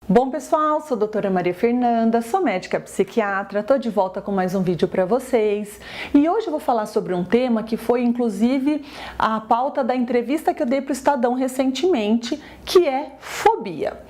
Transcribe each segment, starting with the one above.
Bom pessoal, sou a doutora Maria Fernanda, sou médica psiquiatra, tô de volta com mais um vídeo para vocês e hoje eu vou falar sobre um tema que foi inclusive a pauta da entrevista que eu dei para o Estadão recentemente, que é fobia.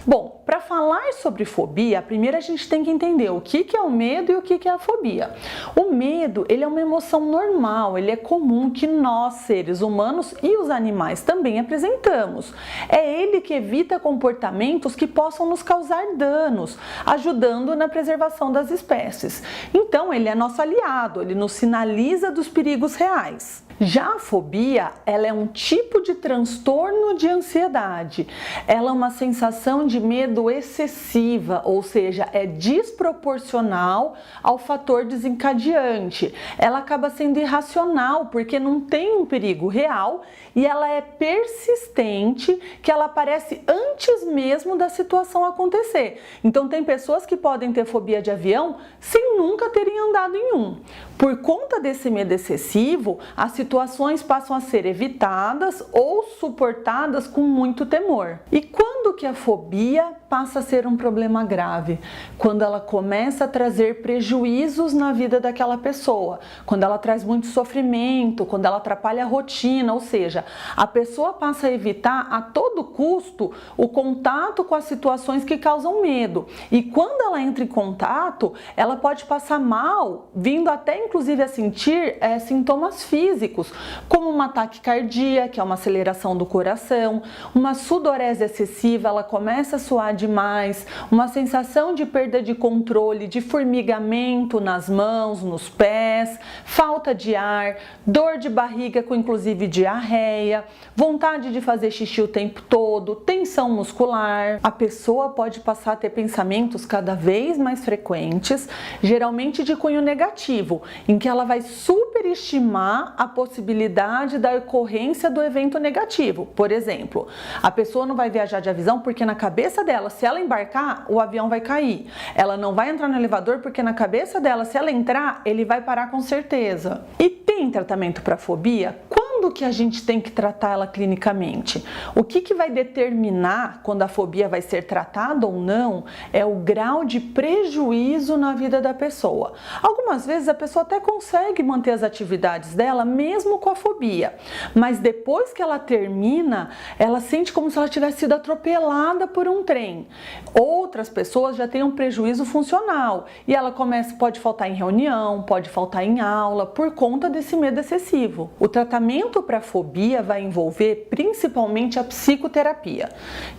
Bom, para falar sobre fobia, primeiro a gente tem que entender o que é o medo e o que é a fobia. O medo, ele é uma emoção normal, ele é comum que nós, seres humanos e os animais também apresentamos. É ele que evita comportamentos que possam nos causar danos, ajudando na preservação das espécies. Então, ele é nosso aliado, ele nos sinaliza dos perigos reais. Já a fobia, ela é um tipo de transtorno de ansiedade. Ela é uma sensação de medo excessiva, ou seja, é desproporcional ao fator desencadeante. Ela acaba sendo irracional porque não tem um perigo real e ela é persistente, que ela aparece antes mesmo da situação acontecer. Então tem pessoas que podem ter fobia de avião sem nunca terem andado em um. Por conta desse medo excessivo, as situações passam a ser evitadas ou suportadas com muito temor. E quando que a fobia passa a ser um problema grave? Quando ela começa a trazer prejuízos na vida daquela pessoa, quando ela traz muito sofrimento, quando ela atrapalha a rotina, ou seja, a pessoa passa a evitar a todo custo o contato com as situações que causam medo. E quando ela entra em contato, ela pode passar mal, vindo até inclusive a sentir sintomas físicos, como uma taquicardia, que é uma aceleração do coração, uma sudorese excessiva, ela começa a suar demais, uma sensação de perda de controle, de formigamento nas mãos, nos pés, falta de ar, dor de barriga com inclusive diarreia, vontade de fazer xixi o tempo todo, tensão muscular. A pessoa pode passar a ter pensamentos cada vez mais frequentes, geralmente de cunho negativo, em que ela vai superestimar a possibilidade da ocorrência do evento negativo. Por exemplo, a pessoa não vai viajar de avião porque na cabeça dela, se ela embarcar, o avião vai cair. Ela não vai entrar no elevador porque na cabeça dela, se ela entrar, ele vai parar com certeza. E tem tratamento para fobia? Quando que a gente tem que tratar ela clinicamente? O que vai determinar quando a fobia vai ser tratada ou não é o grau de prejuízo na vida da pessoa. Algumas vezes a pessoa até consegue manter as atividades dela mesmo com a fobia, mas depois que ela termina, ela sente como se ela tivesse sido atropelada por um trem. Outras pessoas já têm um prejuízo funcional e ela pode faltar em reunião, pode faltar em aula por conta desse medo excessivo. O tratamento para fobia vai envolver principalmente a psicoterapia,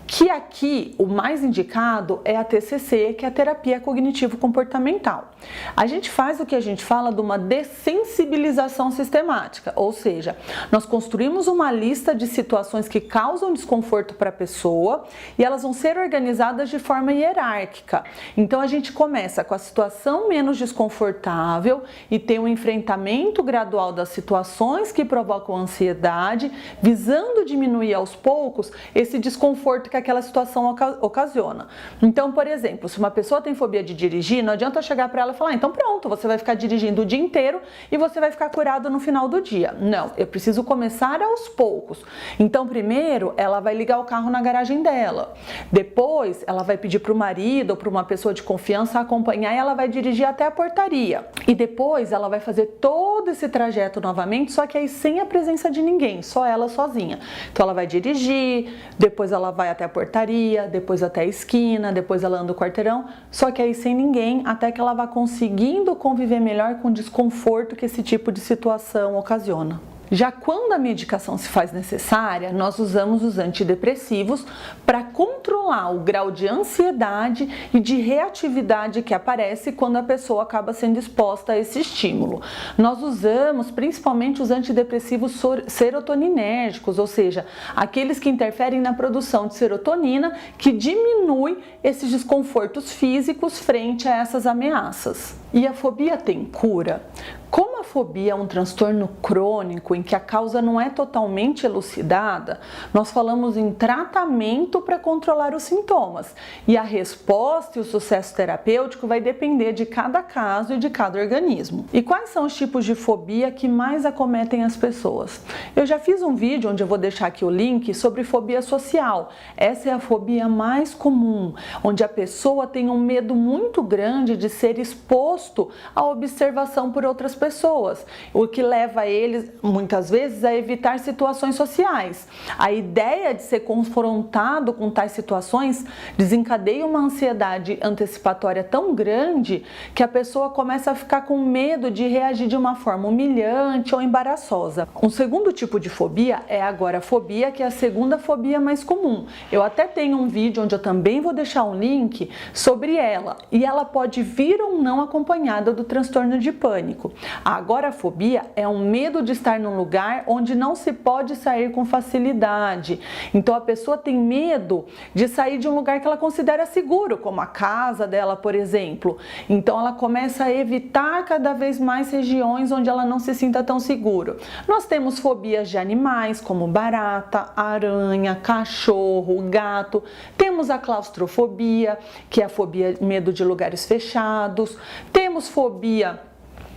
que aqui o mais indicado é a TCC, que é a terapia cognitivo-comportamental. A gente faz o que a gente fala de uma dessensibilização sistemática, ou seja, nós construímos uma lista de situações que causam desconforto para a pessoa e elas vão ser organizadas de forma hierárquica. Então a gente começa com a situação menos desconfortável e tem um enfrentamento gradual das situações que provocam ansiedade, visando diminuir aos poucos esse desconforto que aquela situação ocasiona. Então, por exemplo, se uma pessoa tem fobia de dirigir, não adianta chegar para ela e falar, então pronto, você vai ficar dirigindo o dia inteiro e você vai ficar curado no final do dia. Não, eu preciso começar aos poucos. Então, primeiro, ela vai ligar o carro na garagem dela. Depois, ela vai pedir para o marido ou para uma pessoa de confiança acompanhar e ela vai dirigir até a portaria. E depois, ela vai fazer todo esse trajeto novamente, só que aí sem a presença de ninguém, só ela sozinha. Então ela vai dirigir, depois ela vai até a portaria, depois até a esquina, depois ela anda o quarteirão, só que aí sem ninguém, até que ela vá conseguindo conviver melhor com o desconforto que esse tipo de situação ocasiona. Já quando a medicação se faz necessária, nós usamos os antidepressivos para controlar o grau de ansiedade e de reatividade que aparece quando a pessoa acaba sendo exposta a esse estímulo. Nós usamos principalmente os antidepressivos serotoninérgicos, ou seja, aqueles que interferem na produção de serotonina, que diminui esses desconfortos físicos frente a essas ameaças. E a fobia tem cura? Como a fobia é um transtorno crônico em que a causa não é totalmente elucidada, nós falamos em tratamento para controlar os sintomas. E a resposta e o sucesso terapêutico vai depender de cada caso e de cada organismo. E quais são os tipos de fobia que mais acometem as pessoas? Eu já fiz um vídeo onde eu vou deixar aqui o link sobre fobia social. Essa é a fobia mais comum, onde a pessoa tem um medo muito grande de ser exposto à observação por outras pessoas, o que leva eles muitas vezes a evitar situações sociais. A ideia de ser confrontado com tais situações desencadeia uma ansiedade antecipatória tão grande que a pessoa começa a ficar com medo de reagir de uma forma humilhante ou embaraçosa. Um segundo tipo de fobia é a agorafobia, que é a segunda fobia mais comum. Eu até tenho um vídeo onde eu também vou deixar um link sobre ela, e ela pode vir ou não acompanhada do transtorno de pânico. A agorafobia é um medo de estar num lugar onde não se pode sair com facilidade. Então a pessoa tem medo de sair de um lugar que ela considera seguro, como a casa dela, por exemplo. Então ela começa a evitar cada vez mais regiões onde ela não se sinta tão seguro. Nós temos fobias de animais, como barata, aranha, cachorro, gato. Temos a claustrofobia, que é a fobia, medo de lugares fechados. Temos fobia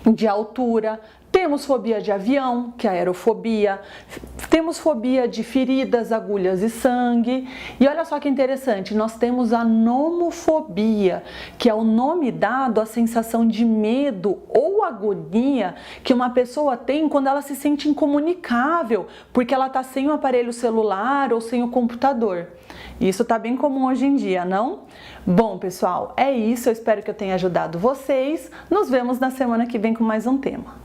de altura, temos fobia de avião, que é a aerofobia, temos fobia de feridas, agulhas e sangue. E olha só que interessante, nós temos a nomofobia, que é o nome dado à sensação de medo ou agonia que uma pessoa tem quando ela se sente incomunicável, porque ela está sem o aparelho celular ou sem o computador. Isso está bem comum hoje em dia, não? Bom, pessoal, é isso. Eu espero que eu tenha ajudado vocês. Nos vemos na semana que vem com mais um tema.